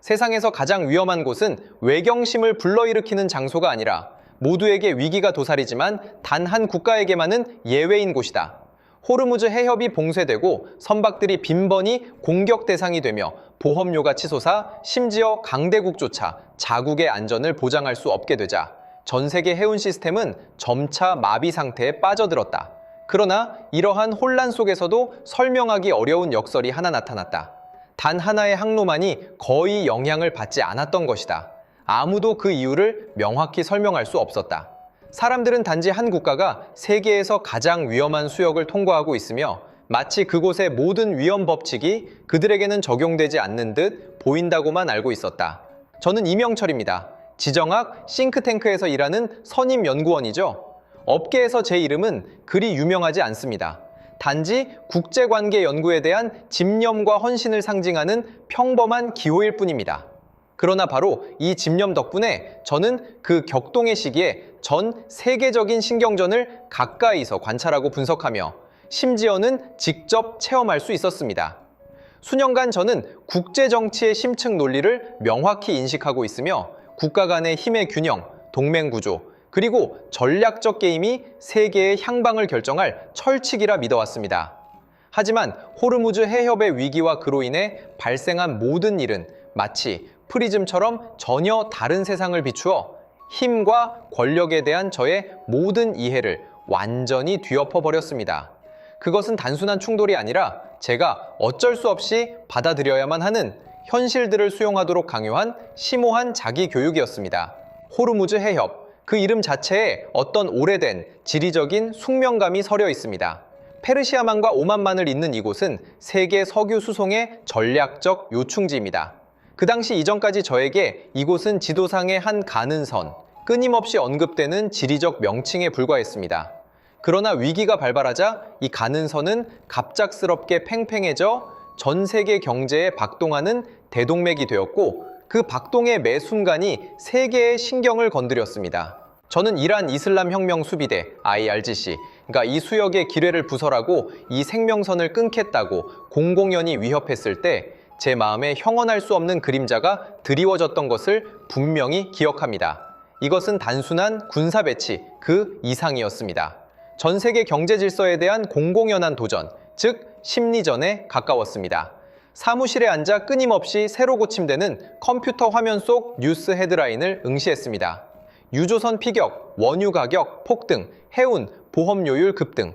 세상에서 가장 위험한 곳은 외경심을 불러일으키는 장소가 아니라 모두에게 위기가 도사리지만 단 한 국가에게만은 예외인 곳이다. 호르무즈 해협이 봉쇄되고 선박들이 빈번히 공격 대상이 되며 보험료가 치솟아 심지어 강대국조차 자국의 안전을 보장할 수 없게 되자 전 세계 해운 시스템은 점차 마비 상태에 빠져들었다. 그러나 이러한 혼란 속에서도 설명하기 어려운 역설이 하나 나타났다. 단 하나의 항로만이 거의 영향을 받지 않았던 것이다. 아무도 그 이유를 명확히 설명할 수 없었다. 사람들은 단지 한 국가가 세계에서 가장 위험한 수역을 통과하고 있으며 마치 그곳의 모든 위험 법칙이 그들에게는 적용되지 않는 듯 보인다고만 알고 있었다. 저는 이명철입니다. 지정학 싱크탱크에서 일하는 선임 연구원이죠. 업계에서 제 이름은 그리 유명하지 않습니다. 단지 국제관계 연구에 대한 집념과 헌신을 상징하는 평범한 기호일 뿐입니다. 그러나 바로 이 집념 덕분에 저는 그 격동의 시기에 전 세계적인 신경전을 가까이서 관찰하고 분석하며 심지어는 직접 체험할 수 있었습니다. 수년간 저는 국제정치의 심층 논리를 명확히 인식하고 있으며 국가 간의 힘의 균형, 동맹 구조, 그리고 전략적 게임이 세계의 향방을 결정할 철칙이라 믿어왔습니다. 하지만 호르무즈 해협의 위기와 그로 인해 발생한 모든 일은 마치 프리즘처럼 전혀 다른 세상을 비추어 힘과 권력에 대한 저의 모든 이해를 완전히 뒤엎어 버렸습니다. 그것은 단순한 충돌이 아니라 제가 어쩔 수 없이 받아들여야만 하는 현실들을 수용하도록 강요한 심오한 자기 교육이었습니다. 호르무즈 해협, 그 이름 자체에 어떤 오래된 지리적인 숙명감이 서려 있습니다. 페르시아만과 오만만을 잇는 이곳은 세계 석유 수송의 전략적 요충지입니다. 그 당시 이전까지 저에게 이곳은 지도상의 한 가는 선, 끊임없이 언급되는 지리적 명칭에 불과했습니다. 그러나 위기가 발발하자 이 가는 선은 갑작스럽게 팽팽해져 전 세계 경제에 박동하는 대동맥이 되었고 그 박동의 매 순간이 세계의 신경을 건드렸습니다. 저는 이란 이슬람 혁명 수비대 IRGC, 그러니까 이 수역의 기뢰를 부설하고 이 생명선을 끊겠다고 공공연히 위협했을 때 제 마음에 형언할 수 없는 그림자가 드리워졌던 것을 분명히 기억합니다. 이것은 단순한 군사 배치 그 이상이었습니다. 전 세계 경제 질서에 대한 공공연한 도전, 즉 심리전에 가까웠습니다. 사무실에 앉아 끊임없이 새로 고침되는 컴퓨터 화면 속 뉴스 헤드라인을 응시했습니다. 유조선 피격, 원유 가격 폭등, 해운, 보험료율 급등.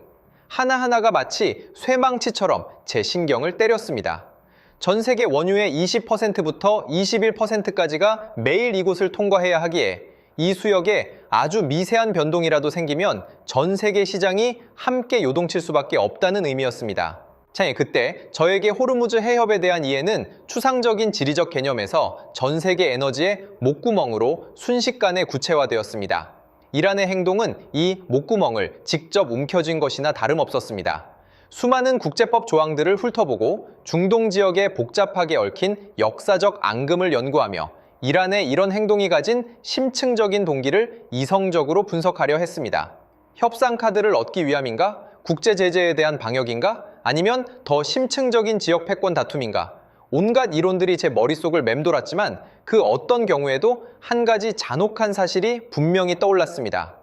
하나하나가 마치 쇠망치처럼 제 신경을 때렸습니다. 전 세계 원유의 20%부터 21%까지가 매일 이곳을 통과해야 하기에 이 수역에 아주 미세한 변동이라도 생기면 전 세계 시장이 함께 요동칠 수밖에 없다는 의미였습니다. 자, 그때 저에게 호르무즈 해협에 대한 이해는 추상적인 지리적 개념에서 전 세계 에너지의 목구멍으로 순식간에 구체화되었습니다. 이란의 행동은 이 목구멍을 직접 움켜쥔 것이나 다름없었습니다. 수많은 국제법 조항들을 훑어보고 중동 지역에 복잡하게 얽힌 역사적 앙금을 연구하며 이란의 이런 행동이 가진 심층적인 동기를 이성적으로 분석하려 했습니다. 협상 카드를 얻기 위함인가? 국제 제재에 대한 방역인가? 아니면 더 심층적인 지역 패권 다툼인가? 온갖 이론들이 제 머릿속을 맴돌았지만 그 어떤 경우에도 한 가지 잔혹한 사실이 분명히 떠올랐습니다.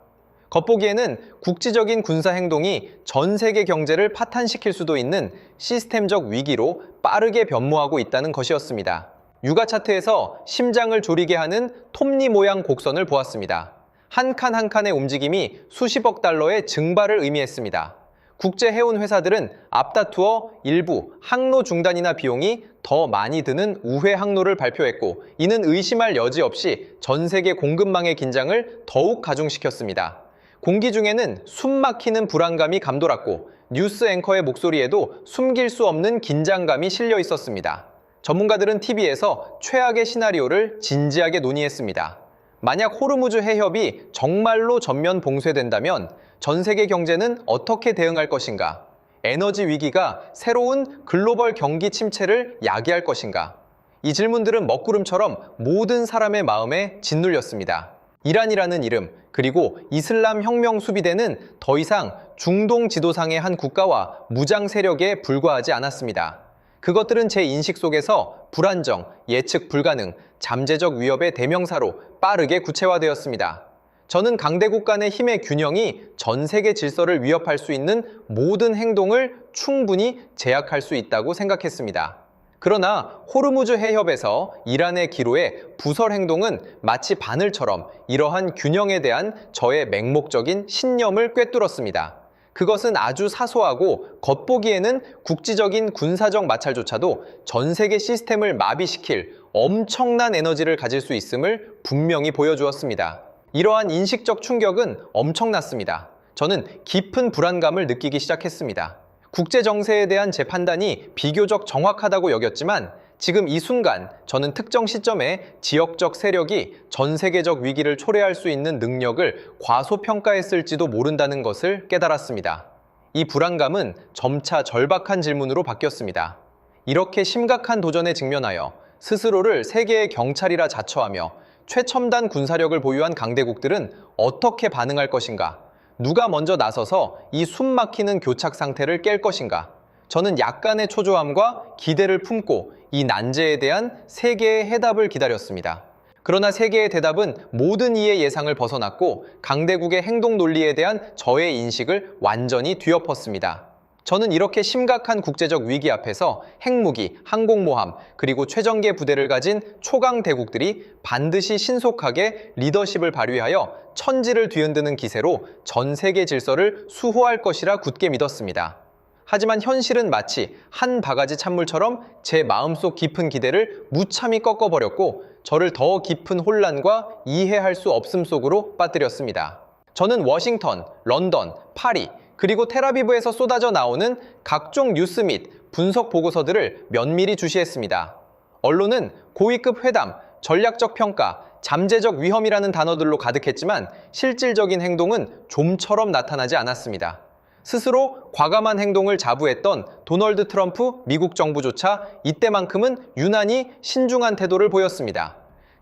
겉보기에는 국지적인 군사 행동이 전 세계 경제를 파탄시킬 수도 있는 시스템적 위기로 빠르게 변모하고 있다는 것이었습니다. 육아 차트에서 심장을 졸이게 하는 톱니 모양 곡선을 보았습니다. 한 칸 한 칸의 움직임이 수십억 달러의 증발을 의미했습니다. 국제 해운 회사들은 앞다투어 일부 항로 중단이나 비용이 더 많이 드는 우회 항로를 발표했고 이는 의심할 여지 없이 전 세계 공급망의 긴장을 더욱 가중시켰습니다. 공기 중에는 숨막히는 불안감이 감돌았고 뉴스 앵커의 목소리에도 숨길 수 없는 긴장감이 실려 있었습니다. 전문가들은 TV에서 최악의 시나리오를 진지하게 논의했습니다. 만약 호르무즈 해협이 정말로 전면 봉쇄된다면 전 세계 경제는 어떻게 대응할 것인가? 에너지 위기가 새로운 글로벌 경기 침체를 야기할 것인가? 이 질문들은 먹구름처럼 모든 사람의 마음에 짓눌렸습니다. 이란이라는 이름, 그리고 이슬람 혁명 수비대는 더 이상 중동 지도상의 한 국가와 무장 세력에 불과하지 않았습니다. 그것들은 제 인식 속에서 불안정, 예측 불가능, 잠재적 위협의 대명사로 빠르게 구체화되었습니다. 저는 강대국 간의 힘의 균형이 전 세계 질서를 위협할 수 있는 모든 행동을 충분히 제약할 수 있다고 생각했습니다. 그러나 호르무즈 해협에서 이란의 기로의 부설 행동은 마치 바늘처럼 이러한 균형에 대한 저의 맹목적인 신념을 꿰뚫었습니다. 그것은 아주 사소하고 겉보기에는 국지적인 군사적 마찰조차도 전 세계 시스템을 마비시킬 엄청난 에너지를 가질 수 있음을 분명히 보여주었습니다. 이러한 인식적 충격은 엄청났습니다. 저는 깊은 불안감을 느끼기 시작했습니다. 국제 정세에 대한 제 판단이 비교적 정확하다고 여겼지만 지금 이 순간 저는 특정 시점에 지역적 세력이 전 세계적 위기를 초래할 수 있는 능력을 과소평가했을지도 모른다는 것을 깨달았습니다. 이 불안감은 점차 절박한 질문으로 바뀌었습니다. 이렇게 심각한 도전에 직면하여 스스로를 세계의 경찰이라 자처하며 최첨단 군사력을 보유한 강대국들은 어떻게 반응할 것인가? 누가 먼저 나서서 이 숨막히는 교착 상태를 깰 것인가? 저는 약간의 초조함과 기대를 품고 이 난제에 대한 세계의 해답을 기다렸습니다. 그러나 세계의 대답은 모든 이의 예상을 벗어났고 강대국의 행동 논리에 대한 저의 인식을 완전히 뒤엎었습니다. 저는 이렇게 심각한 국제적 위기 앞에서 핵무기, 항공모함, 그리고 최전개 부대를 가진 초강 대국들이 반드시 신속하게 리더십을 발휘하여 천지를 뒤흔드는 기세로 전 세계 질서를 수호할 것이라 굳게 믿었습니다. 하지만 현실은 마치 한 바가지 찬물처럼 제 마음속 깊은 기대를 무참히 꺾어버렸고 저를 더 깊은 혼란과 이해할 수 없음 속으로 빠뜨렸습니다. 저는 워싱턴, 런던, 파리, 그리고 텔아비브에서 쏟아져 나오는 각종 뉴스 및 분석 보고서들을 면밀히 주시했습니다. 언론은 고위급 회담, 전략적 평가, 잠재적 위험이라는 단어들로 가득했지만 실질적인 행동은 좀처럼 나타나지 않았습니다. 스스로 과감한 행동을 자부했던 도널드 트럼프 미국 정부조차 이때만큼은 유난히 신중한 태도를 보였습니다.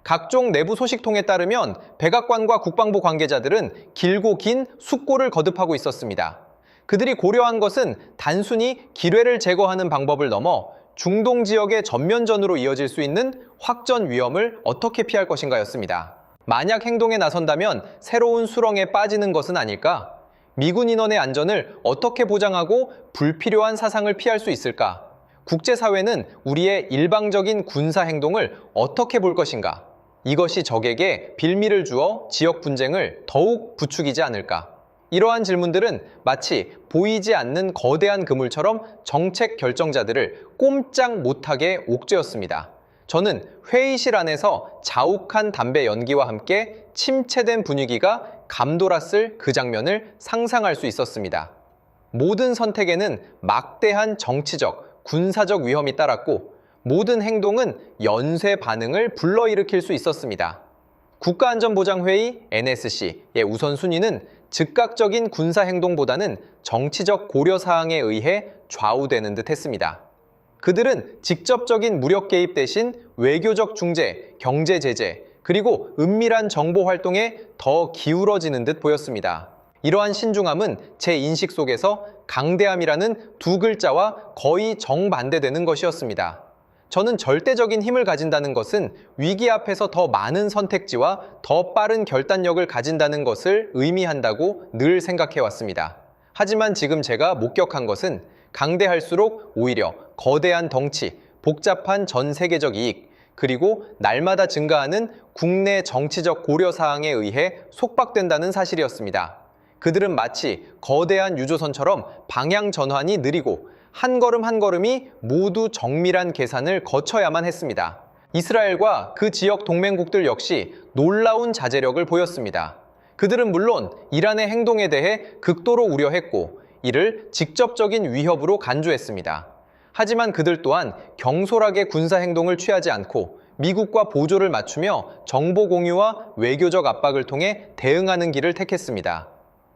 각종 내부 소식통에 따르면 백악관과 국방부 관계자들은 길고 긴 숙고를 거듭하고 있었습니다. 그들이 고려한 것은 단순히 기뢰를 제거하는 방법을 넘어 중동 지역의 전면전으로 이어질 수 있는 확전 위험을 어떻게 피할 것인가였습니다. 만약 행동에 나선다면 새로운 수렁에 빠지는 것은 아닐까? 미군 인원의 안전을 어떻게 보장하고 불필요한 사상을 피할 수 있을까? 국제사회는 우리의 일방적인 군사 행동을 어떻게 볼 것인가? 이것이 적에게 빌미를 주어 지역 분쟁을 더욱 부추기지 않을까? 이러한 질문들은 마치 보이지 않는 거대한 그물처럼 정책 결정자들을 꼼짝 못하게 옥죄었습니다. 저는 회의실 안에서 자욱한 담배 연기와 함께 침체된 분위기가 감돌았을 그 장면을 상상할 수 있었습니다. 모든 선택에는 막대한 정치적, 군사적 위험이 따랐고 모든 행동은 연쇄 반응을 불러일으킬 수 있었습니다. 국가안전보장회의 NSC의 우선순위는 즉각적인 군사행동보다는 정치적 고려사항에 의해 좌우되는 듯 했습니다. 그들은 직접적인 무력 개입 대신 외교적 중재, 경제 제재, 그리고 은밀한 정보 활동에 더 기울어지는 듯 보였습니다. 이러한 신중함은 제 인식 속에서 강대함이라는 두 글자와 거의 정반대되는 것이었습니다. 저는 절대적인 힘을 가진다는 것은 위기 앞에서 더 많은 선택지와 더 빠른 결단력을 가진다는 것을 의미한다고 늘 생각해왔습니다. 하지만 지금 제가 목격한 것은 강대할수록 오히려 거대한 덩치, 복잡한 전 세계적 이익, 그리고 날마다 증가하는 국내 정치적 고려사항에 의해 속박된다는 사실이었습니다. 그들은 마치 거대한 유조선처럼 방향 전환이 느리고 한 걸음 한 걸음이 모두 정밀한 계산을 거쳐야만 했습니다. 이스라엘과 그 지역 동맹국들 역시 놀라운 자제력을 보였습니다. 그들은 물론 이란의 행동에 대해 극도로 우려했고 이를 직접적인 위협으로 간주했습니다. 하지만 그들 또한 경솔하게 군사 행동을 취하지 않고 미국과 보조를 맞추며 정보 공유와 외교적 압박을 통해 대응하는 길을 택했습니다.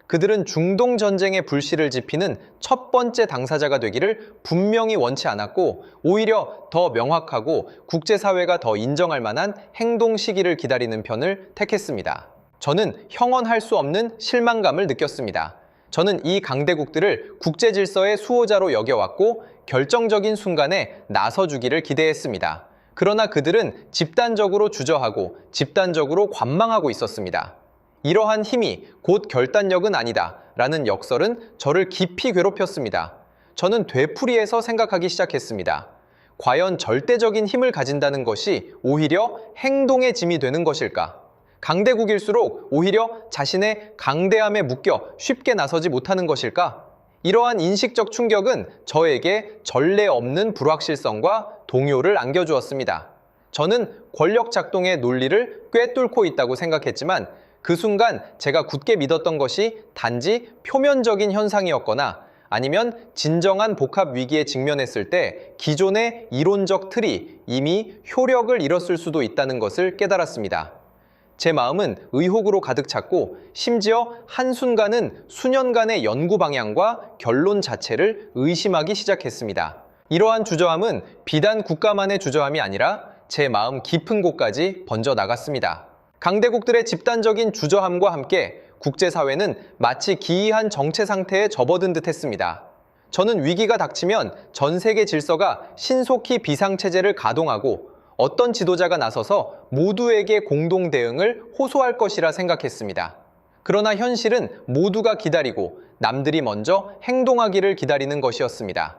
그들은 중동 전쟁의 불씨를 지피는 첫 번째 당사자가 되기를 분명히 원치 않았고 오히려 더 명확하고 국제사회가 더 인정할 만한 행동 시기를 기다리는 편을 택했습니다. 저는 형언할 수 없는 실망감을 느꼈습니다. 저는 이 강대국들을 국제 질서의 수호자로 여겨왔고 결정적인 순간에 나서주기를 기대했습니다. 그러나 그들은 집단적으로 주저하고 집단적으로 관망하고 있었습니다. 이러한 힘이 곧 결단력은 아니다 라는 역설은 저를 깊이 괴롭혔습니다. 저는 되풀이해서 생각하기 시작했습니다. 과연 절대적인 힘을 가진다는 것이 오히려 행동의 짐이 되는 것일까? 강대국일수록 오히려 자신의 강대함에 묶여 쉽게 나서지 못하는 것일까? 이러한 인식적 충격은 저에게 전례 없는 불확실성과 동요를 안겨주었습니다. 저는 권력 작동의 논리를 꿰뚫고 있다고 생각했지만 그 순간 제가 굳게 믿었던 것이 단지 표면적인 현상이었거나 아니면 진정한 복합 위기에 직면했을 때 기존의 이론적 틀이 이미 효력을 잃었을 수도 있다는 것을 깨달았습니다. 제 마음은 의혹으로 가득 찼고 심지어 한순간은 수년간의 연구 방향과 결론 자체를 의심하기 시작했습니다. 이러한 주저함은 비단 국가만의 주저함이 아니라 제 마음 깊은 곳까지 번져 나갔습니다. 강대국들의 집단적인 주저함과 함께 국제사회는 마치 기이한 정체 상태에 접어든 듯 했습니다. 저는 위기가 닥치면 전 세계 질서가 신속히 비상체제를 가동하고 어떤 지도자가 나서서 모두에게 공동 대응을 호소할 것이라 생각했습니다. 그러나 현실은 모두가 기다리고 남들이 먼저 행동하기를 기다리는 것이었습니다.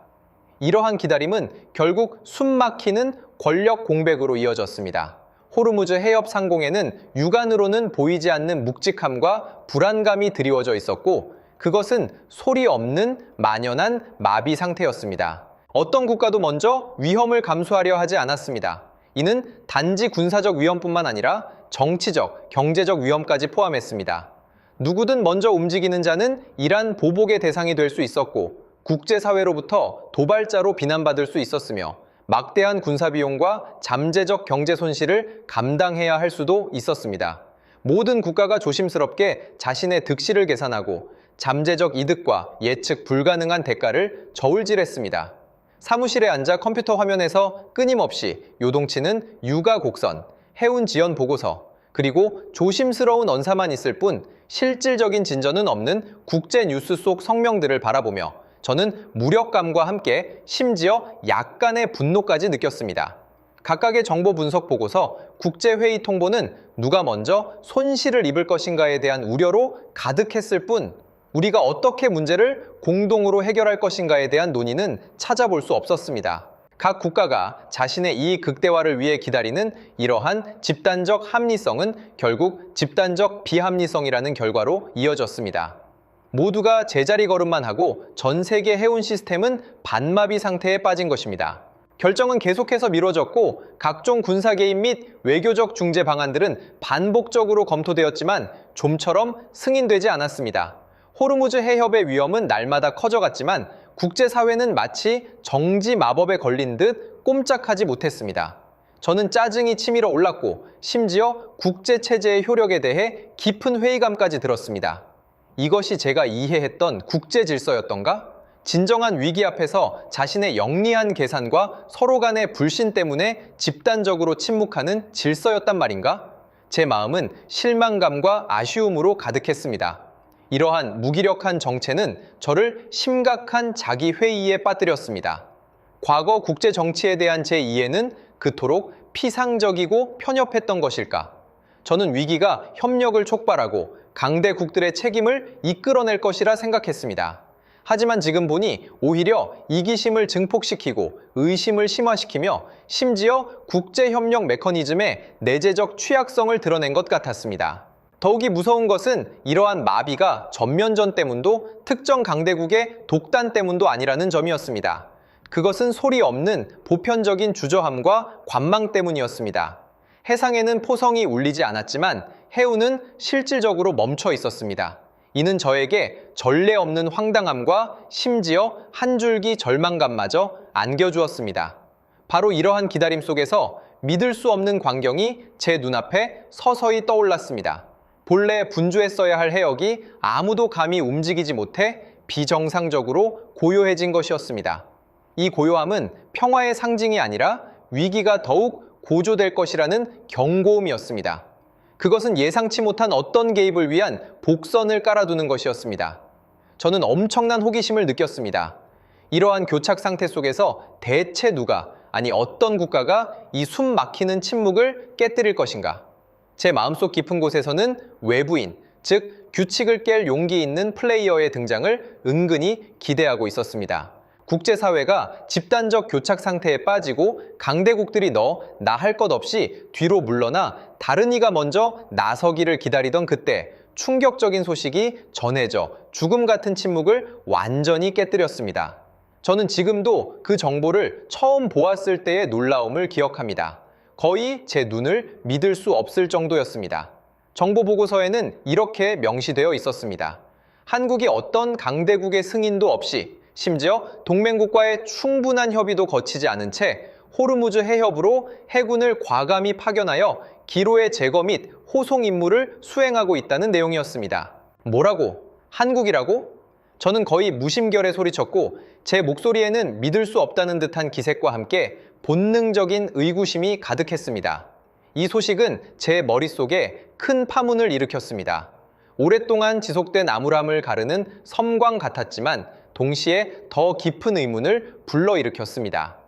이러한 기다림은 결국 숨막히는 권력 공백으로 이어졌습니다. 호르무즈 해협 상공에는 육안으로는 보이지 않는 묵직함과 불안감이 드리워져 있었고 그것은 소리 없는 만연한 마비 상태였습니다. 어떤 국가도 먼저 위험을 감수하려 하지 않았습니다. 이는 단지 군사적 위험뿐만 아니라 정치적, 경제적 위험까지 포함했습니다. 누구든 먼저 움직이는 자는 이란 보복의 대상이 될 수 있었고 국제사회로부터 도발자로 비난받을 수 있었으며 막대한 군사비용과 잠재적 경제 손실을 감당해야 할 수도 있었습니다. 모든 국가가 조심스럽게 자신의 득실을 계산하고 잠재적 이득과 예측 불가능한 대가를 저울질했습니다. 사무실에 앉아 컴퓨터 화면에서 끊임없이 요동치는 육아 곡선, 해운 지연 보고서, 그리고 조심스러운 언사만 있을 뿐 실질적인 진전은 없는 국제 뉴스 속 성명들을 바라보며 저는 무력감과 함께 심지어 약간의 분노까지 느꼈습니다. 각각의 정보 분석 보고서, 국제회의 통보는 누가 먼저 손실을 입을 것인가에 대한 우려로 가득했을 뿐 우리가 어떻게 문제를 공동으로 해결할 것인가에 대한 논의는 찾아볼 수 없었습니다. 각 국가가 자신의 이익 극대화를 위해 기다리는 이러한 집단적 합리성은 결국 집단적 비합리성이라는 결과로 이어졌습니다. 모두가 제자리 걸음만 하고 전 세계 해운 시스템은 반마비 상태에 빠진 것입니다. 결정은 계속해서 미뤄졌고 각종 군사 개입 및 외교적 중재 방안들은 반복적으로 검토되었지만 좀처럼 승인되지 않았습니다. 호르무즈 해협의 위험은 날마다 커져갔지만 국제사회는 마치 정지 마법에 걸린 듯 꼼짝하지 못했습니다. 저는 짜증이 치밀어 올랐고 심지어 국제체제의 효력에 대해 깊은 회의감까지 들었습니다. 이것이 제가 이해했던 국제 질서였던가? 진정한 위기 앞에서 자신의 영리한 계산과 서로 간의 불신 때문에 집단적으로 침묵하는 질서였단 말인가? 제 마음은 실망감과 아쉬움으로 가득했습니다. 이러한 무기력한 정체는 저를 심각한 자기 회의에 빠뜨렸습니다. 과거 국제 정치에 대한 제 이해는 그토록 피상적이고 편협했던 것일까? 저는 위기가 협력을 촉발하고 강대국들의 책임을 이끌어낼 것이라 생각했습니다. 하지만 지금 보니 오히려 이기심을 증폭시키고 의심을 심화시키며 심지어 국제협력 메커니즘의 내재적 취약성을 드러낸 것 같았습니다. 더욱이 무서운 것은 이러한 마비가 전면전 때문도 특정 강대국의 독단 때문도 아니라는 점이었습니다. 그것은 소리 없는 보편적인 주저함과 관망 때문이었습니다. 해상에는 포성이 울리지 않았지만 해운은 실질적으로 멈춰 있었습니다. 이는 저에게 전례 없는 황당함과 심지어 한 줄기 절망감마저 안겨주었습니다. 바로 이러한 기다림 속에서 믿을 수 없는 광경이 제 눈앞에 서서히 떠올랐습니다. 본래 분주했어야 할 해역이 아무도 감히 움직이지 못해 비정상적으로 고요해진 것이었습니다. 이 고요함은 평화의 상징이 아니라 위기가 더욱 고조될 것이라는 경고음이었습니다. 그것은 예상치 못한 어떤 개입을 위한 복선을 깔아두는 것이었습니다. 저는 엄청난 호기심을 느꼈습니다. 이러한 교착 상태 속에서 대체 누가, 아니 어떤 국가가 이 숨 막히는 침묵을 깨뜨릴 것인가? 제 마음속 깊은 곳에서는 외부인, 즉 규칙을 깰 용기 있는 플레이어의 등장을 은근히 기대하고 있었습니다. 국제사회가 집단적 교착 상태에 빠지고 강대국들이 나 할 것 없이 뒤로 물러나 다른 이가 먼저 나서기를 기다리던 그때 충격적인 소식이 전해져 죽음 같은 침묵을 완전히 깨뜨렸습니다. 저는 지금도 그 정보를 처음 보았을 때의 놀라움을 기억합니다. 거의 제 눈을 믿을 수 없을 정도였습니다. 정보 보고서에는 이렇게 명시되어 있었습니다. 한국이 어떤 강대국의 승인도 없이 심지어 동맹국과의 충분한 협의도 거치지 않은 채 호르무즈 해협으로 해군을 과감히 파견하여 기로의 제거 및 호송 임무를 수행하고 있다는 내용이었습니다. 뭐라고? 한국이라고? 저는 거의 무심결에 소리쳤고 제 목소리에는 믿을 수 없다는 듯한 기색과 함께 본능적인 의구심이 가득했습니다. 이 소식은 제 머릿속에 큰 파문을 일으켰습니다. 오랫동안 지속된 암울함을 가르는 섬광 같았지만 동시에 더 깊은 의문을 불러일으켰습니다.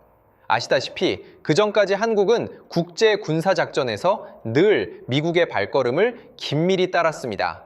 아시다시피 그전까지 한국은 국제 군사작전에서 늘 미국의 발걸음을 긴밀히 따랐습니다.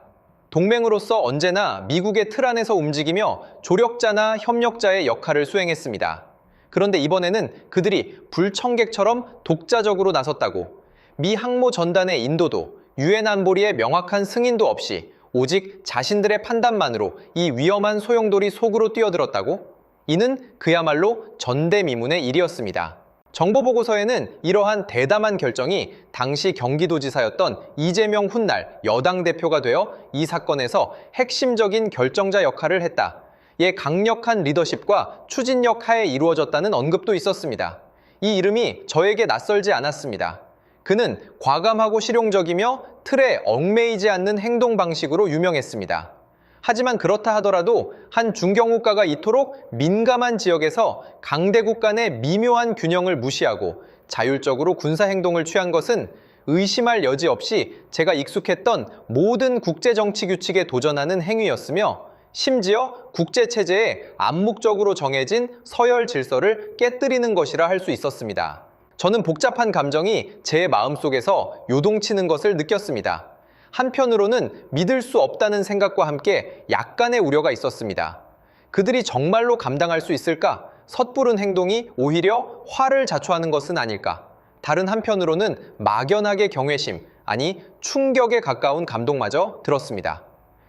동맹으로서 언제나 미국의 틀 안에서 움직이며 조력자나 협력자의 역할을 수행했습니다. 그런데 이번에는 그들이 불청객처럼 독자적으로 나섰다고, 미 항모 전단의 인도도 유엔 안보리의 명확한 승인도 없이 오직 자신들의 판단만으로 이 위험한 소용돌이 속으로 뛰어들었다고? 이는 그야말로 전대미문의 일이었습니다. 정보보고서에는 이러한 대담한 결정이 당시 경기도지사였던 이재명 훗날 여당 대표가 되어 이 사건에서 핵심적인 결정자 역할을 했다. 의 강력한 리더십과 추진력 하에 이루어졌다는 언급도 있었습니다. 이 이름이 저에게 낯설지 않았습니다. 그는 과감하고 실용적이며 틀에 얽매이지 않는 행동 방식으로 유명했습니다. 하지만 그렇다 하더라도 한 중경국가가 이토록 민감한 지역에서 강대국 간의 미묘한 균형을 무시하고 자율적으로 군사행동을 취한 것은 의심할 여지 없이 제가 익숙했던 모든 국제정치 규칙에 도전하는 행위였으며 심지어 국제체제에 암묵적으로 정해진 서열 질서를 깨뜨리는 것이라 할 수 있었습니다. 저는 복잡한 감정이 제 마음속에서 요동치는 것을 느꼈습니다. 한편으로는 믿을 수 없다는 생각과 함께 약간의 우려가 있었습니다. 그들이 정말로 감당할 수 있을까? 섣부른 행동이 오히려 화를 자초하는 것은 아닐까? 다른 한편으로는 막연하게 경외심, 아니 충격에 가까운 감동마저 들었습니다.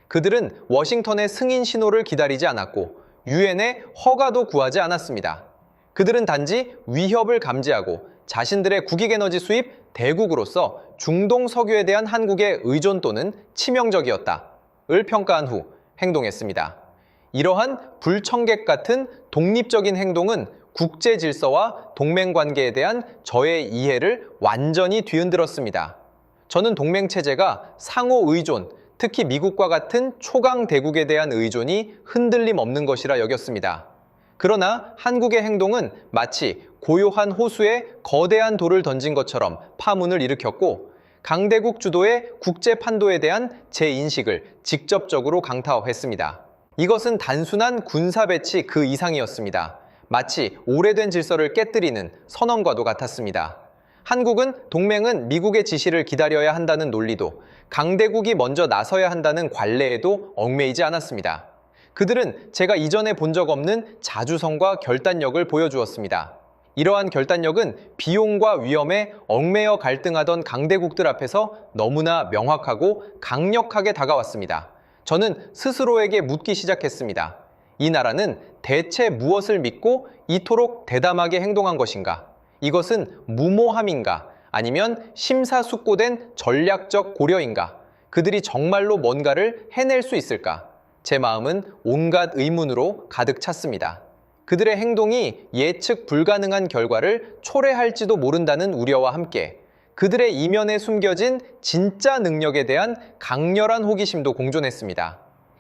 그들은 워싱턴의 승인 신호를 기다리지 않았고 유엔의 허가도 구하지 않았습니다. 그들은 단지 위협을 감지하고 자신들의 국익에너지 수입 대국으로서 중동 석유에 대한 한국의 의존도는 치명적이었다를 평가한 후 행동했습니다. 이러한 불청객 같은 독립적인 행동은 국제 질서와 동맹 관계에 대한 저의 이해를 완전히 뒤흔들었습니다. 저는 동맹 체제가 상호 의존, 특히 미국과 같은 초강 대국에 대한 의존이 흔들림 없는 것이라 여겼습니다. 그러나 한국의 행동은 마치 고요한 호수에 거대한 돌을 던진 것처럼 파문을 일으켰고 강대국 주도의 국제 판도에 대한 제 인식을 직접적으로 강타했습니다. 이것은 단순한 군사 배치 그 이상이었습니다. 마치 오래된 질서를 깨뜨리는 선언과도 같았습니다. 한국은 동맹은 미국의 지시를 기다려야 한다는 논리도 강대국이 먼저 나서야 한다는 관례에도 얽매이지 않았습니다. 그들은 제가 이전에 본 적 없는 자주성과 결단력을 보여주었습니다. 이러한 결단력은 비용과 위험에 얽매여 갈등하던 강대국들 앞에서 너무나 명확하고 강력하게 다가왔습니다. 저는 스스로에게 묻기 시작했습니다. 이 나라는 대체 무엇을 믿고 이토록 대담하게 행동한 것인가? 이것은 무모함인가? 아니면 심사숙고된 전략적 고려인가? 그들이 정말로 뭔가를 해낼 수 있을까? 제 마음은 온갖 의문으로 가득 찼습니다. 그들의 행동이 예측 불가능한 결과를 초래할지도 모른다는 우려와 함께 그들의 이면에 숨겨진 진짜 능력에 대한 강렬한 호기심도 공존했습니다.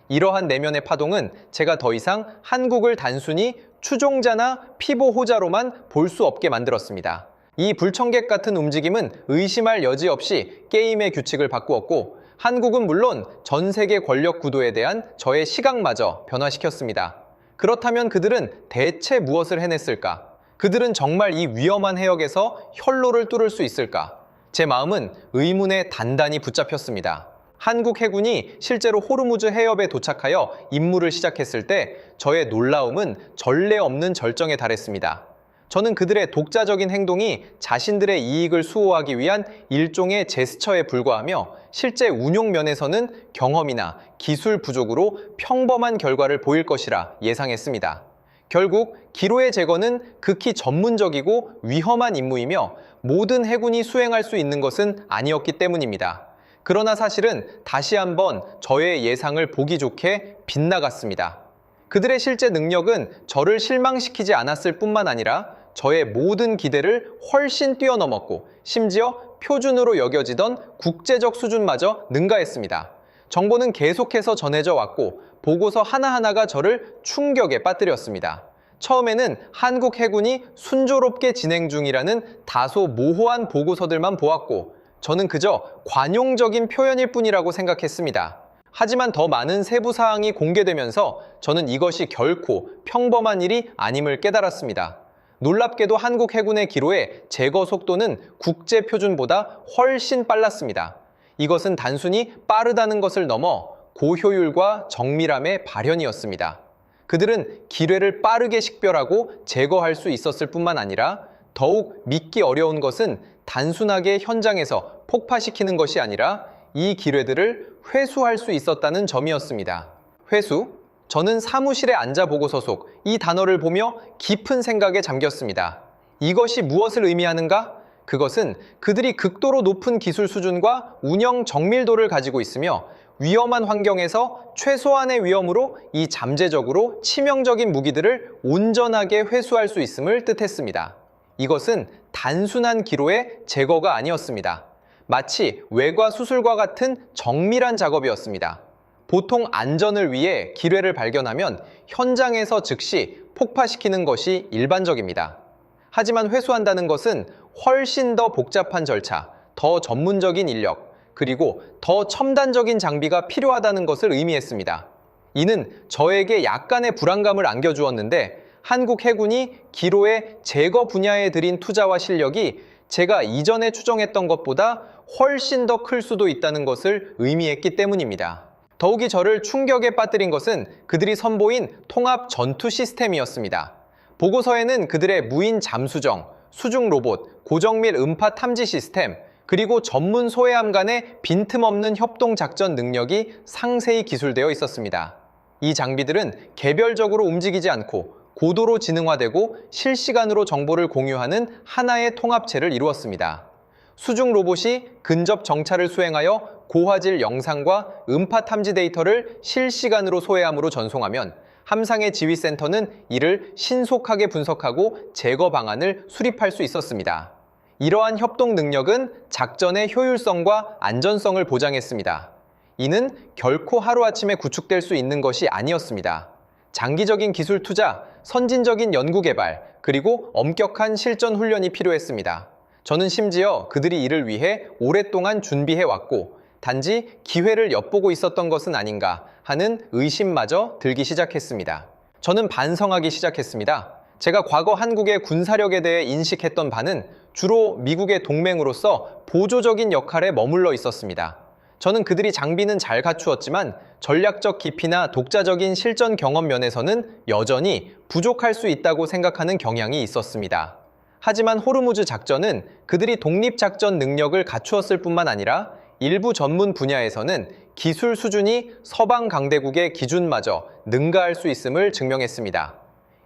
이러한 내면의 파동은 제가 더 이상 한국을 단순히 추종자나 피보호자로만 볼 수 없게 만들었습니다. 이 불청객 같은 움직임은 의심할 여지 없이 게임의 규칙을 바꾸었고 한국은 물론 전 세계 권력 구도에 대한 저의 시각마저 변화시켰습니다. 그렇다면 그들은 대체 무엇을 해냈을까? 그들은 정말 이 위험한 해역에서 혈로를 뚫을 수 있을까? 제 마음은 의문에 단단히 붙잡혔습니다. 한국 해군이 실제로 호르무즈 해협에 도착하여 임무를 시작했을 때 저의 놀라움은 전례 없는 절정에 달했습니다. 저는 그들의 독자적인 행동이 자신들의 이익을 수호하기 위한 일종의 제스처에 불과하며 실제 운용 면에서는 경험이나 기술 부족으로 평범한 결과를 보일 것이라 예상했습니다. 결국 기로의 제거는 극히 전문적이고 위험한 임무이며 모든 해군이 수행할 수 있는 것은 아니었기 때문입니다. 그러나 사실은 다시 한번 저의 예상을 보기 좋게 빗나갔습니다. 그들의 실제 능력은 저를 실망시키지 않았을 뿐만 아니라 저의 모든 기대를 훨씬 뛰어넘었고 심지어 표준으로 여겨지던 국제적 수준마저 능가했습니다. 정보는 계속해서 전해져 왔고 보고서 하나하나가 저를 충격에 빠뜨렸습니다. 처음에는 한국 해군이 순조롭게 진행 중이라는 다소 모호한 보고서들만 보았고 저는 그저 관용적인 표현일 뿐이라고 생각했습니다. 하지만 더 많은 세부 사항이 공개되면서 저는 이것이 결코 평범한 일이 아님을 깨달았습니다. 놀랍게도 한국 해군의 기로의 제거 속도는 국제 표준보다 훨씬 빨랐습니다. 이것은 단순히 빠르다는 것을 넘어 고효율과 정밀함의 발현이었습니다. 그들은 기뢰를 빠르게 식별하고 제거할 수 있었을 뿐만 아니라 더욱 믿기 어려운 것은 단순하게 현장에서 폭파시키는 것이 아니라 이 기뢰들을 회수할 수 있었다는 점이었습니다. 회수? 저는 사무실에 앉아 보고서 속 이 단어를 보며 깊은 생각에 잠겼습니다. 이것이 무엇을 의미하는가? 그것은 그들이 극도로 높은 기술 수준과 운영 정밀도를 가지고 있으며 위험한 환경에서 최소한의 위험으로 이 잠재적으로 치명적인 무기들을 온전하게 회수할 수 있음을 뜻했습니다. 이것은 단순한 기로의 제거가 아니었습니다. 마치 외과 수술과 같은 정밀한 작업이었습니다. 보통 안전을 위해 기뢰를 발견하면 현장에서 즉시 폭파시키는 것이 일반적입니다. 하지만 회수한다는 것은 훨씬 더 복잡한 절차, 더 전문적인 인력, 그리고 더 첨단적인 장비가 필요하다는 것을 의미했습니다. 이는 저에게 약간의 불안감을 안겨주었는데 한국 해군이 기로의 제거 분야에 들인 투자와 실력이 제가 이전에 추정했던 것보다 훨씬 더 클 수도 있다는 것을 의미했기 때문입니다. 더욱이 저를 충격에 빠뜨린 것은 그들이 선보인 통합 전투 시스템이었습니다. 보고서에는 그들의 무인 잠수정, 수중 로봇, 고정밀 음파 탐지 시스템, 그리고 전문 소해함 간의 빈틈없는 협동 작전 능력이 상세히 기술되어 있었습니다. 이 장비들은 개별적으로 움직이지 않고 고도로 지능화되고 실시간으로 정보를 공유하는 하나의 통합체를 이루었습니다. 수중 로봇이 근접 정찰을 수행하여 고화질 영상과 음파 탐지 데이터를 실시간으로 소해함으로 전송하면 함상의 지휘센터는 이를 신속하게 분석하고 제거 방안을 수립할 수 있었습니다. 이러한 협동 능력은 작전의 효율성과 안전성을 보장했습니다. 이는 결코 하루아침에 구축될 수 있는 것이 아니었습니다. 장기적인 기술 투자, 선진적인 연구개발, 그리고 엄격한 실전 훈련이 필요했습니다. 저는 심지어 그들이 이를 위해 오랫동안 준비해왔고 단지 기회를 엿보고 있었던 것은 아닌가 하는 의심마저 들기 시작했습니다. 저는 반성하기 시작했습니다. 제가 과거 한국의 군사력에 대해 인식했던 바는 주로 미국의 동맹으로서 보조적인 역할에 머물러 있었습니다. 저는 그들이 장비는 잘 갖추었지만 전략적 깊이나 독자적인 실전 경험 면에서는 여전히 부족할 수 있다고 생각하는 경향이 있었습니다. 하지만 호르무즈 작전은 그들이 독립작전 능력을 갖추었을 뿐만 아니라 일부 전문 분야에서는 기술 수준이 서방 강대국의 기준마저 능가할 수 있음을 증명했습니다.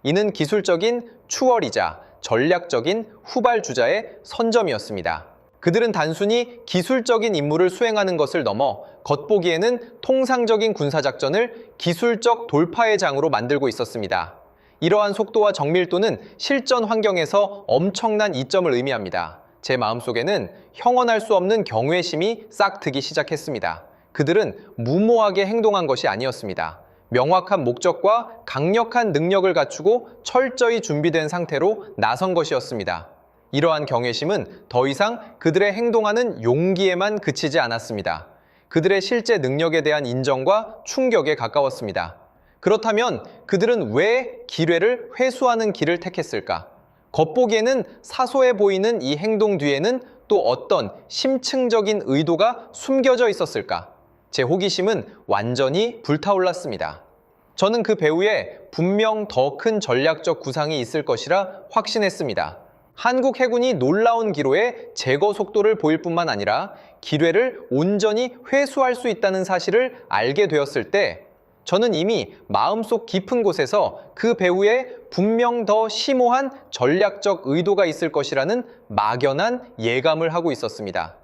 이는 기술적인 추월이자 전략적인 후발주자의 선점이었습니다. 그들은 단순히 기술적인 임무를 수행하는 것을 넘어 겉보기에는 통상적인 군사작전을 기술적 돌파의 장으로 만들고 있었습니다. 이러한 속도와 정밀도는 실전 환경에서 엄청난 이점을 의미합니다. 제 마음속에는 형언할 수 없는 경외심이 싹트기 시작했습니다. 그들은 무모하게 행동한 것이 아니었습니다. 명확한 목적과 강력한 능력을 갖추고 철저히 준비된 상태로 나선 것이었습니다. 이러한 경외심은 더 이상 그들의 행동하는 용기에만 그치지 않았습니다. 그들의 실제 능력에 대한 인정과 충격에 가까웠습니다. 그렇다면 그들은 왜 기뢰를 회수하는 길을 택했을까? 겉보기에는 사소해 보이는 이 행동 뒤에는 또 어떤 심층적인 의도가 숨겨져 있었을까? 제 호기심은 완전히 불타올랐습니다. 저는 그 배후에 분명 더 큰 전략적 구상이 있을 것이라 확신했습니다. 한국 해군이 놀라운 기로의 제거 속도를 보일 뿐만 아니라 기뢰를 온전히 회수할 수 있다는 사실을 알게 되었을 때 저는 이미 마음속 깊은 곳에서 그 배후에 분명 더 심오한 전략적 의도가 있을 것이라는 막연한 예감을 하고 있었습니다.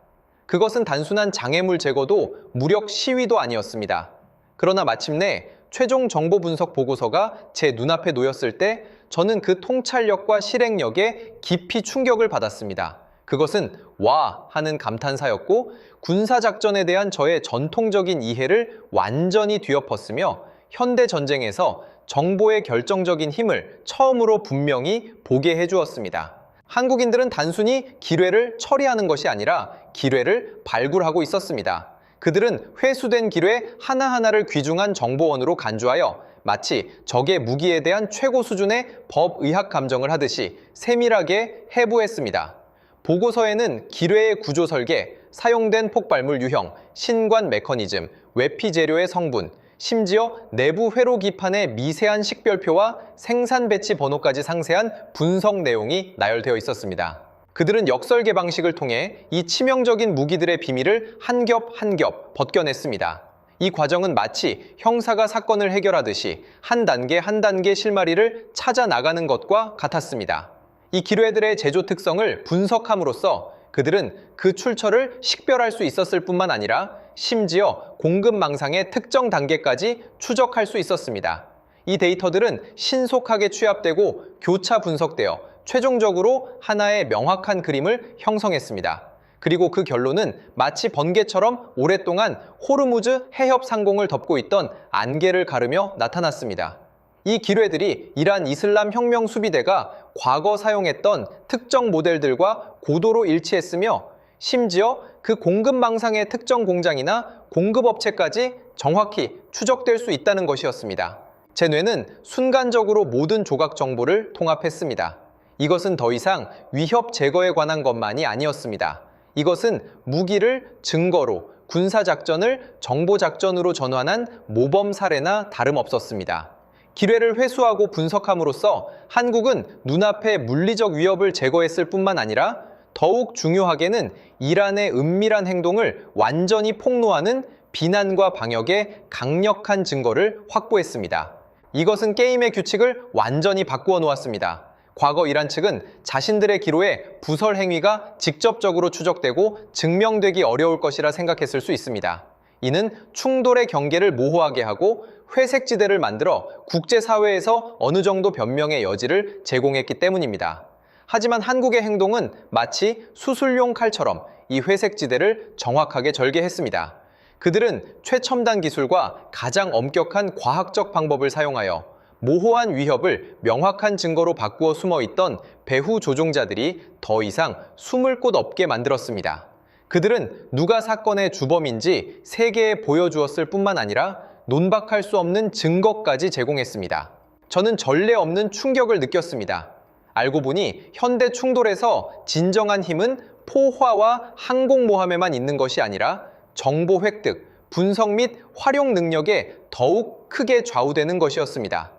그것은 단순한 장애물 제거도 무력 시위도 아니었습니다. 그러나 마침내 최종 정보 분석 보고서가 제 눈앞에 놓였을 때 저는 그 통찰력과 실행력에 깊이 충격을 받았습니다. 그것은 와 하는 감탄사였고 군사작전에 대한 저의 전통적인 이해를 완전히 뒤엎었으며 현대 전쟁에서 정보의 결정적인 힘을 처음으로 분명히 보게 해주었습니다. 한국인들은 단순히 기뢰를 처리하는 것이 아니라 기뢰를 발굴하고 있었습니다. 그들은 회수된 기뢰 하나하나를 귀중한 정보원으로 간주하여 마치 적의 무기에 대한 최고 수준의 법의학 감정을 하듯이 세밀하게 해부했습니다. 보고서에는 기뢰의 구조 설계, 사용된 폭발물 유형, 신관 메커니즘, 외피 재료의 성분, 심지어 내부 회로 기판의 미세한 식별표와 생산 배치 번호까지 상세한 분석 내용이 나열되어 있었습니다. 그들은 역설계 방식을 통해 이 치명적인 무기들의 비밀을 한 겹 한 겹 벗겨냈습니다. 이 과정은 마치 형사가 사건을 해결하듯이 한 단계 한 단계 실마리를 찾아 나가는 것과 같았습니다. 이 기뢰들의 제조 특성을 분석함으로써 그들은 그 출처를 식별할 수 있었을 뿐만 아니라 심지어 공급망상의 특정 단계까지 추적할 수 있었습니다. 이 데이터들은 신속하게 취합되고 교차 분석되어 최종적으로 하나의 명확한 그림을 형성했습니다. 그리고 그 결론은 마치 번개처럼 오랫동안 호르무즈 해협 상공을 덮고 있던 안개를 가르며 나타났습니다. 이 기뢰들이 이란 이슬람 혁명 수비대가 과거 사용했던 특정 모델들과 고도로 일치했으며 심지어 그 공급망상의 특정 공장이나 공급업체까지 정확히 추적될 수 있다는 것이었습니다. 제 뇌는 순간적으로 모든 조각 정보를 통합했습니다. 이것은 더 이상 위협 제거에 관한 것만이 아니었습니다. 이것은 무기를 증거로 군사작전을 정보작전으로 전환한 모범 사례나 다름없었습니다. 기뢰를 회수하고 분석함으로써 한국은 눈앞의 물리적 위협을 제거했을 뿐만 아니라 더욱 중요하게는 이란의 은밀한 행동을 완전히 폭로하는 비난과 방역의 강력한 증거를 확보했습니다. 이것은 게임의 규칙을 완전히 바꾸어 놓았습니다. 과거 이란 측은 자신들의 기로에 부설 행위가 직접적으로 추적되고 증명되기 어려울 것이라 생각했을 수 있습니다. 이는 충돌의 경계를 모호하게 하고 회색지대를 만들어 국제사회에서 어느 정도 변명의 여지를 제공했기 때문입니다. 하지만 한국의 행동은 마치 수술용 칼처럼 이 회색지대를 정확하게 절개했습니다. 그들은 최첨단 기술과 가장 엄격한 과학적 방법을 사용하여 모호한 위협을 명확한 증거로 바꾸어 숨어있던 배후 조종자들이 더 이상 숨을 곳 없게 만들었습니다. 그들은 누가 사건의 주범인지 세계에 보여주었을 뿐만 아니라 논박할 수 없는 증거까지 제공했습니다. 저는 전례 없는 충격을 느꼈습니다. 알고 보니 현대 충돌에서 진정한 힘은 포화와 항공모함에만 있는 것이 아니라 정보 획득, 분석 및 활용 능력에 더욱 크게 좌우되는 것이었습니다.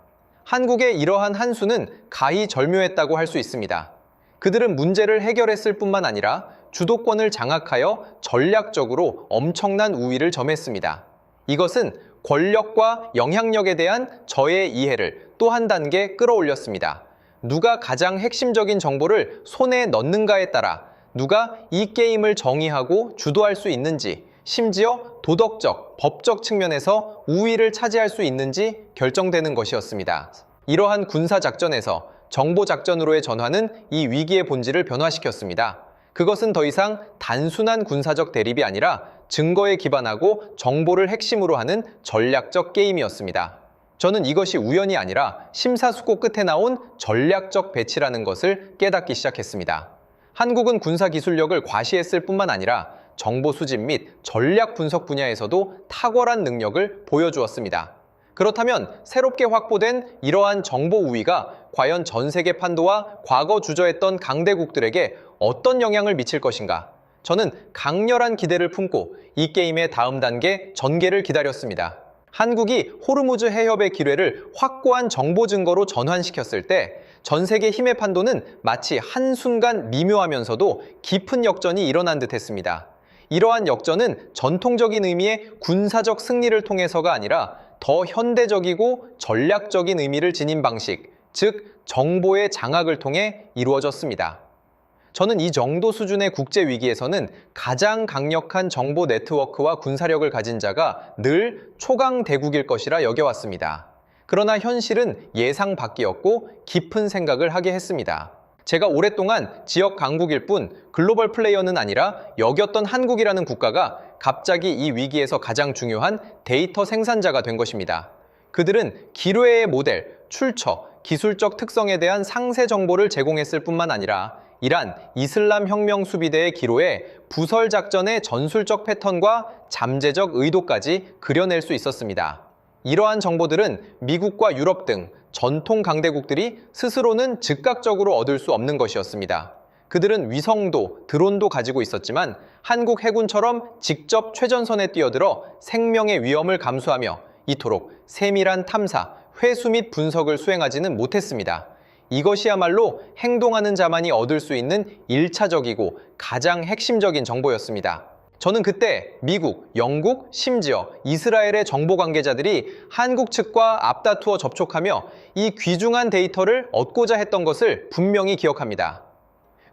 한국의 이러한 한 수는 가히 절묘했다고 할 수 있습니다. 그들은 문제를 해결했을 뿐만 아니라 주도권을 장악하여 전략적으로 엄청난 우위를 점했습니다. 이것은 권력과 영향력에 대한 저의 이해를 또 한 단계 끌어올렸습니다. 누가 가장 핵심적인 정보를 손에 넣는가에 따라 누가 이 게임을 정의하고 주도할 수 있는지, 심지어 도덕적, 법적 측면에서 우위를 차지할 수 있는지 결정되는 것이었습니다. 이러한 군사작전에서 정보작전으로의 전환은 이 위기의 본질을 변화시켰습니다. 그것은 더 이상 단순한 군사적 대립이 아니라 증거에 기반하고 정보를 핵심으로 하는 전략적 게임이었습니다. 저는 이것이 우연이 아니라 심사숙고 끝에 나온 전략적 배치라는 것을 깨닫기 시작했습니다. 한국은 군사 기술력을 과시했을 뿐만 아니라 정보 수집 및 전략 분석 분야에서도 탁월한 능력을 보여주었습니다. 그렇다면 새롭게 확보된 이러한 정보 우위가 과연 전 세계 판도와 과거 주저했던 강대국들에게 어떤 영향을 미칠 것인가? 저는 강렬한 기대를 품고 이 게임의 다음 단계 전개를 기다렸습니다. 한국이 호르무즈 해협의 기뢰를 확고한 정보 증거로 전환시켰을 때 전 세계 힘의 판도는 마치 한순간 미묘하면서도 깊은 역전이 일어난 듯 했습니다. 이러한 역전은 전통적인 의미의 군사적 승리를 통해서가 아니라 더 현대적이고 전략적인 의미를 지닌 방식, 즉 정보의 장악을 통해 이루어졌습니다. 저는 이 정도 수준의 국제 위기에서는 가장 강력한 정보 네트워크와 군사력을 가진 자가 늘 초강 대국일 것이라 여겨왔습니다. 그러나 현실은 예상 밖이었고 깊은 생각을 하게 했습니다. 제가 오랫동안 지역 강국일 뿐 글로벌 플레이어는 아니라 여겼던 한국이라는 국가가 갑자기 이 위기에서 가장 중요한 데이터 생산자가 된 것입니다. 그들은 기뢰의 모델, 출처, 기술적 특성에 대한 상세 정보를 제공했을 뿐만 아니라 이란 이슬람 혁명 수비대의 기로에 부설 작전의 전술적 패턴과 잠재적 의도까지 그려낼 수 있었습니다. 이러한 정보들은 미국과 유럽 등 전통 강대국들이 스스로는 즉각적으로 얻을 수 없는 것이었습니다. 그들은 위성도, 드론도 가지고 있었지만 한국 해군처럼 직접 최전선에 뛰어들어 생명의 위험을 감수하며 이토록 세밀한 탐사, 회수 및 분석을 수행하지는 못했습니다. 이것이야말로 행동하는 자만이 얻을 수 있는 1차적이고 가장 핵심적인 정보였습니다. 저는 그때 미국, 영국, 심지어 이스라엘의 정보 관계자들이 한국 측과 앞다투어 접촉하며 이 귀중한 데이터를 얻고자 했던 것을 분명히 기억합니다.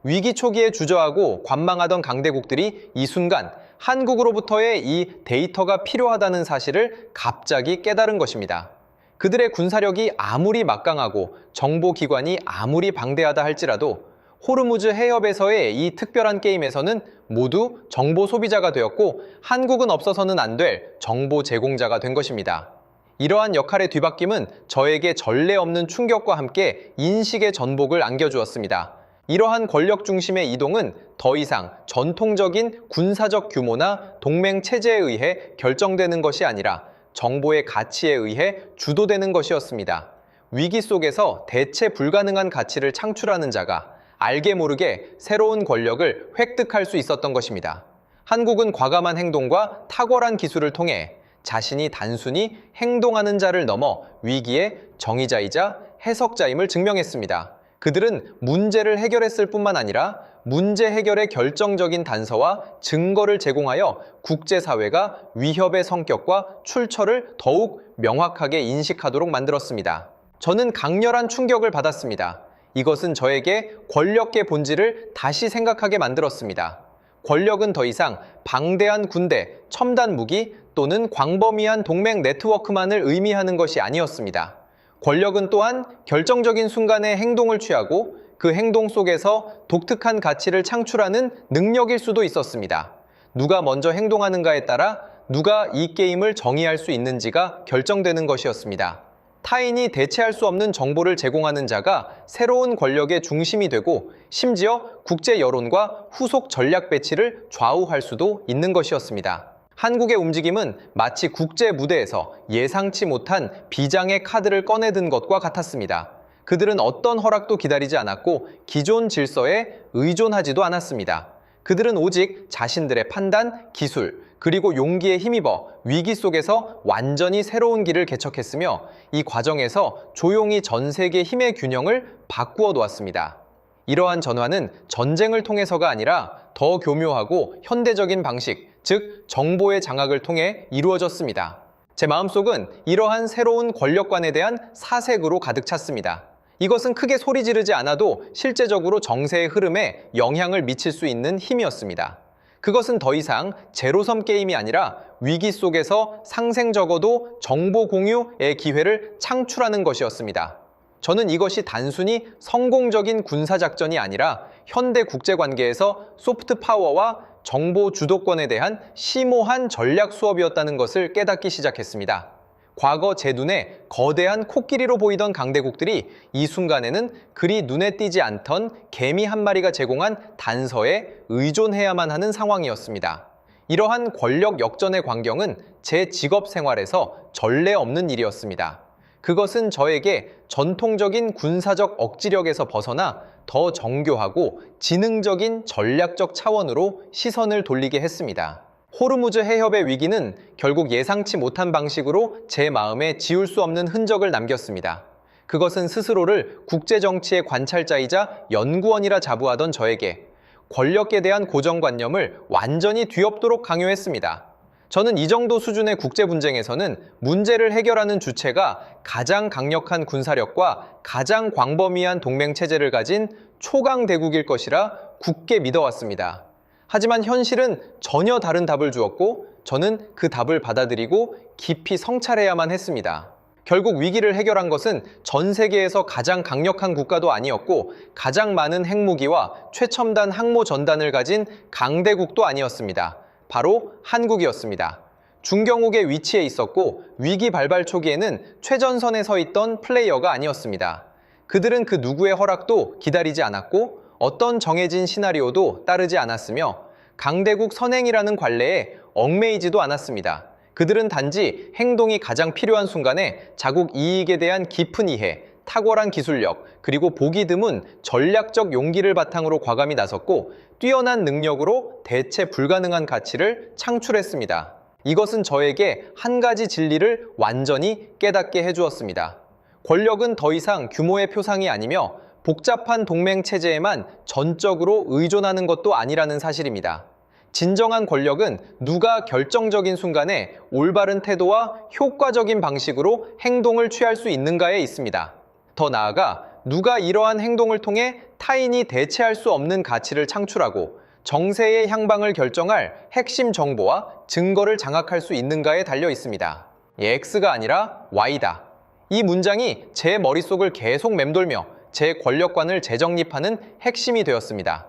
위기 초기에 주저하고 관망하던 강대국들이 이 순간 한국으로부터의 이 데이터가 필요하다는 사실을 갑자기 깨달은 것입니다. 그들의 군사력이 아무리 막강하고 정보기관이 아무리 방대하다 할지라도 호르무즈 해협에서의 이 특별한 게임에서는 모두 정보 소비자가 되었고 한국은 없어서는 안 될 정보 제공자가 된 것입니다. 이러한 역할의 뒤바뀜은 저에게 전례 없는 충격과 함께 인식의 전복을 안겨주었습니다. 이러한 권력 중심의 이동은 더 이상 전통적인 군사적 규모나 동맹 체제에 의해 결정되는 것이 아니라 정보의 가치에 의해 주도되는 것이었습니다. 위기 속에서 대체 불가능한 가치를 창출하는 자가 알게 모르게 새로운 권력을 획득할 수 있었던 것입니다. 한국은 과감한 행동과 탁월한 기술을 통해 자신이 단순히 행동하는 자를 넘어 위기의 정의자이자 해석자임을 증명했습니다. 그들은 문제를 해결했을 뿐만 아니라 문제 해결의 결정적인 단서와 증거를 제공하여 국제사회가 위협의 성격과 출처를 더욱 명확하게 인식하도록 만들었습니다. 저는 강렬한 충격을 받았습니다. 이것은 저에게 권력의 본질을 다시 생각하게 만들었습니다. 권력은 더 이상 방대한 군대, 첨단 무기 또는 광범위한 동맹 네트워크만을 의미하는 것이 아니었습니다. 권력은 또한 결정적인 순간에 행동을 취하고 그 행동 속에서 독특한 가치를 창출하는 능력일 수도 있었습니다. 누가 먼저 행동하는가에 따라 누가 이 게임을 정의할 수 있는지가 결정되는 것이었습니다. 타인이 대체할 수 없는 정보를 제공하는 자가 새로운 권력의 중심이 되고 심지어 국제 여론과 후속 전략 배치를 좌우할 수도 있는 것이었습니다. 한국의 움직임은 마치 국제 무대에서 예상치 못한 비장의 카드를 꺼내든 것과 같았습니다. 그들은 어떤 허락도 기다리지 않았고 기존 질서에 의존하지도 않았습니다. 그들은 오직 자신들의 판단, 기술, 그리고 용기에 힘입어 위기 속에서 완전히 새로운 길을 개척했으며 이 과정에서 조용히 전 세계 힘의 균형을 바꾸어 놓았습니다. 이러한 전환은 전쟁을 통해서가 아니라 더 교묘하고 현대적인 방식, 즉 정보의 장악을 통해 이루어졌습니다. 제 마음속은 이러한 새로운 권력관에 대한 사색으로 가득 찼습니다. 이것은 크게 소리 지르지 않아도 실제적으로 정세의 흐름에 영향을 미칠 수 있는 힘이었습니다. 그것은 더 이상 제로섬 게임이 아니라 위기 속에서 상생적어도 정보 공유의 기회를 창출하는 것이었습니다. 저는 이것이 단순히 성공적인 군사작전이 아니라 현대 국제관계에서 소프트 파워와 정보 주도권에 대한 심오한 전략 수업이었다는 것을 깨닫기 시작했습니다. 과거 제 눈에 거대한 코끼리로 보이던 강대국들이 이 순간에는 그리 눈에 띄지 않던 개미 한 마리가 제공한 단서에 의존해야만 하는 상황이었습니다. 이러한 권력 역전의 광경은 제 직업 생활에서 전례 없는 일이었습니다. 그것은 저에게 전통적인 군사적 억지력에서 벗어나 더 정교하고 지능적인 전략적 차원으로 시선을 돌리게 했습니다. 호르무즈 해협의 위기는 결국 예상치 못한 방식으로 제 마음에 지울 수 없는 흔적을 남겼습니다. 그것은 스스로를 국제정치의 관찰자이자 연구원이라 자부하던 저에게 권력에 대한 고정관념을 완전히 뒤엎도록 강요했습니다. 저는 이 정도 수준의 국제 분쟁에서는 문제를 해결하는 주체가 가장 강력한 군사력과 가장 광범위한 동맹체제를 가진 초강대국일 것이라 굳게 믿어왔습니다. 하지만 현실은 전혀 다른 답을 주었고 저는 그 답을 받아들이고 깊이 성찰해야만 했습니다. 결국 위기를 해결한 것은 전 세계에서 가장 강력한 국가도 아니었고 가장 많은 핵무기와 최첨단 항모 전단을 가진 강대국도 아니었습니다. 바로 한국이었습니다. 중경국의 위치에 있었고 위기 발발 초기에는 최전선에 서 있던 플레이어가 아니었습니다. 그들은 그 누구의 허락도 기다리지 않았고 어떤 정해진 시나리오도 따르지 않았으며 강대국 선행이라는 관례에 얽매이지도 않았습니다. 그들은 단지 행동이 가장 필요한 순간에 자국 이익에 대한 깊은 이해, 탁월한 기술력, 그리고 보기 드문 전략적 용기를 바탕으로 과감히 나섰고 뛰어난 능력으로 대체 불가능한 가치를 창출했습니다. 이것은 저에게 한 가지 진리를 완전히 깨닫게 해주었습니다. 권력은 더 이상 규모의 표상이 아니며 복잡한 동맹 체제에만 전적으로 의존하는 것도 아니라는 사실입니다. 진정한 권력은 누가 결정적인 순간에 올바른 태도와 효과적인 방식으로 행동을 취할 수 있는가에 있습니다. 더 나아가 누가 이러한 행동을 통해 타인이 대체할 수 없는 가치를 창출하고 정세의 향방을 결정할 핵심 정보와 증거를 장악할 수 있는가에 달려 있습니다. X가 아니라 Y다. 이 문장이 제 머릿속을 계속 맴돌며 제 권력관을 재정립하는 핵심이 되었습니다.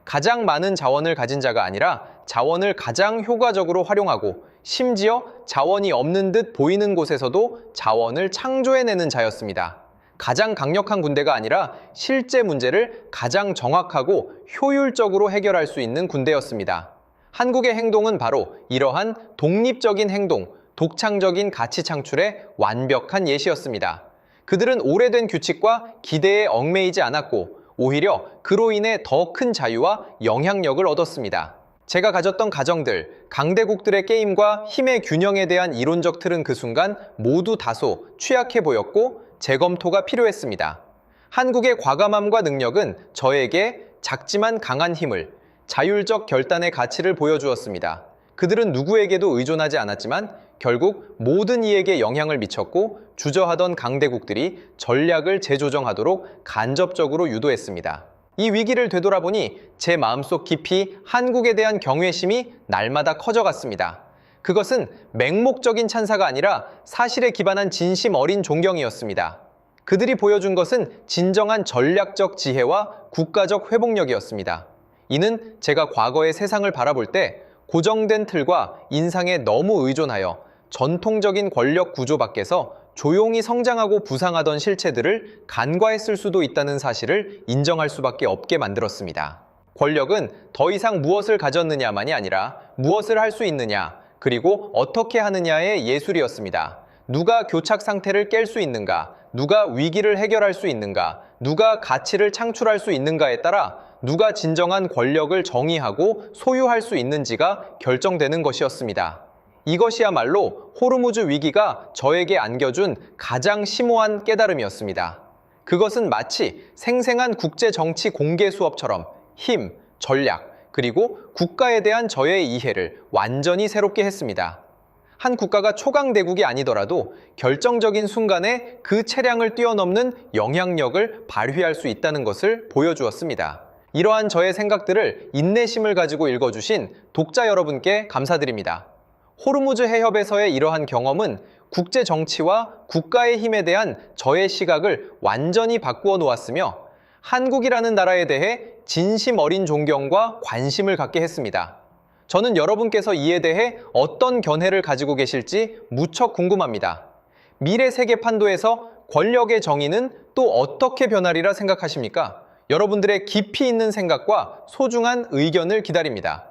가장 많은 자원을 가진 자가 아니라 자원을 가장 효과적으로 활용하고 심지어 자원이 없는 듯 보이는 곳에서도 자원을 창조해내는 자였습니다. 가장 강력한 군대가 아니라 실제 문제를 가장 정확하고 효율적으로 해결할 수 있는 군대였습니다. 한국의 행동은 바로 이러한 독립적인 행동, 독창적인 가치 창출의 완벽한 예시였습니다. 그들은 오래된 규칙과 기대에 얽매이지 않았고 오히려 그로 인해 더 큰 자유와 영향력을 얻었습니다. 제가 가졌던 가정들, 강대국들의 게임과 힘의 균형에 대한 이론적 틀은 그 순간 모두 다소 취약해 보였고 재검토가 필요했습니다. 한국의 과감함과 능력은 저에게 작지만 강한 힘을, 자율적 결단의 가치를 보여주었습니다. 그들은 누구에게도 의존하지 않았지만 결국 모든 이에게 영향을 미쳤고 주저하던 강대국들이 전략을 재조정하도록 간접적으로 유도했습니다. 이 위기를 되돌아보니 제 마음속 깊이 한국에 대한 경외심이 날마다 커져갔습니다. 그것은 맹목적인 찬사가 아니라 사실에 기반한 진심 어린 존경이었습니다. 그들이 보여준 것은 진정한 전략적 지혜와 국가적 회복력이었습니다. 이는 제가 과거의 세상을 바라볼 때 고정된 틀과 인상에 너무 의존하여 전통적인 권력 구조 밖에서 조용히 성장하고 부상하던 실체들을 간과했을 수도 있다는 사실을 인정할 수밖에 없게 만들었습니다. 권력은 더 이상 무엇을 가졌느냐만이 아니라 무엇을 할 수 있느냐, 그리고 어떻게 하느냐의 예술이었습니다. 누가 교착 상태를 깰 수 있는가, 누가 위기를 해결할 수 있는가, 누가 가치를 창출할 수 있는가에 따라 누가 진정한 권력을 정의하고 소유할 수 있는지가 결정되는 것이었습니다. 이것이야말로 호르무즈 위기가 저에게 안겨준 가장 심오한 깨달음이었습니다. 그것은 마치 생생한 국제 정치 공개 수업처럼 힘, 전략, 그리고 국가에 대한 저의 이해를 완전히 새롭게 했습니다. 한 국가가 초강대국이 아니더라도 결정적인 순간에 그 체량을 뛰어넘는 영향력을 발휘할 수 있다는 것을 보여주었습니다. 이러한 저의 생각들을 인내심을 가지고 읽어주신 독자 여러분께 감사드립니다. 호르무즈 해협에서의 이러한 경험은 국제 정치와 국가의 힘에 대한 저의 시각을 완전히 바꾸어 놓았으며 한국이라는 나라에 대해 진심 어린 존경과 관심을 갖게 했습니다. 저는 여러분께서 이에 대해 어떤 견해를 가지고 계실지 무척 궁금합니다. 미래 세계 판도에서 권력의 정의는 또 어떻게 변하리라 생각하십니까? 여러분들의 깊이 있는 생각과 소중한 의견을 기다립니다.